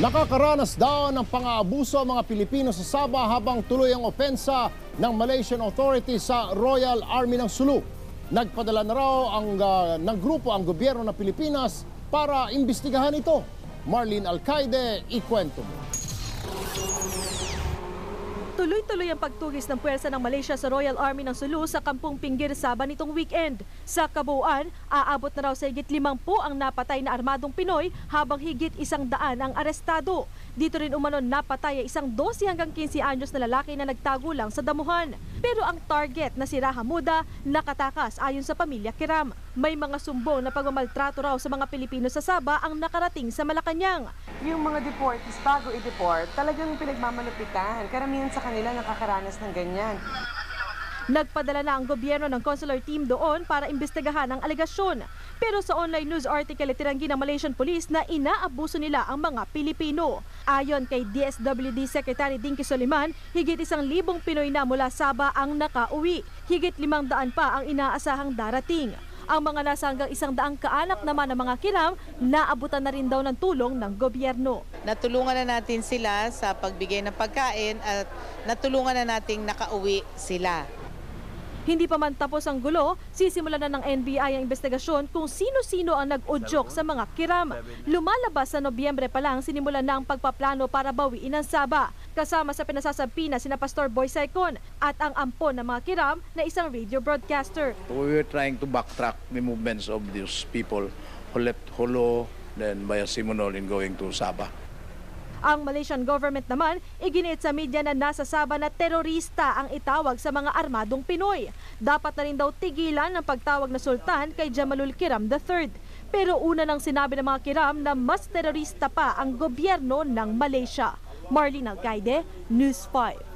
Nakakaranas daw ng pang-aabuso ang mga Pilipino sa Sabah habang tuloy ang opensa ng Malaysian authorities sa Royal Army ng Sulu. Nagpadala na raw ng grupo ang gobyerno ng Pilipinas para imbestigahan ito. Marlene Alcaide, ikwento mo. Tuloy-tuloy ang pagtugis ng puwersa ng Malaysia sa Royal Army ng Sulu sa Kampung Pinggir, Sabah nitong weekend. Sa kabuuan, aabot na raw sa higit 50 ang napatay na armadong Pinoy habang higit 100 ang arestado. Dito rin umano napatay ang isang 12 hanggang 15 anyos na lalaki na nagtago lang sa damuhan. Pero ang target na si Raha Muda nakatakas ayon sa pamilya Kiram. May mga sumbong na pagmamaltrato raw sa mga Pilipino sa Sabah ang nakarating sa Malacanang. Yung mga deportees bago i-deport, talagang pinagmamalupitan. Karamihan sa kanila nakakaranas ng ganyan. Nagpadala na ang gobyerno ng consular team doon para imbestigahan ang alegasyon. Pero sa online news article itinanggi ng Malaysian Police na inaabuso nila ang mga Pilipino. Ayon kay DSWD Secretary Dinky Soliman, higit 1,000 Pinoy na mula Sabah ang nakauwi. Higit 500 pa ang inaasahang darating. Ang mga nasa hanggang 100 kaanak naman ng mga Kiram, naabutan na rin daw ng tulong ng gobyerno. Natulungan na natin sila sa pagbigay ng pagkain at natulungan na nating nakauwi sila. Hindi pa man tapos ang gulo, sisimulan na ng NBI ang investigasyon kung sino-sino ang nag-udyok sa mga Kiram. Lumalabas sa Nobyembre pa lang sinimulan na ang pagpaplano para bawiin ang Sabah. Kasama sa pinasasabi na sina Pastor Boy Saicon at ang ampon ng mga Kiram na isang radio broadcaster. We were trying to backtrack the movements of these people who left Holo, then via Simonol in going to Sabah. Ang Malaysian government naman, iginiit sa media na nasa Sabah na terorista ang itawag sa mga armadong Pinoy. Dapat na rin daw tigilan ang pagtawag na sultan kay Jamalul Kiram III. Pero una nang sinabi ng mga Kiram na mas terorista pa ang gobyerno ng Malaysia. Marlene Alcaide, News 5.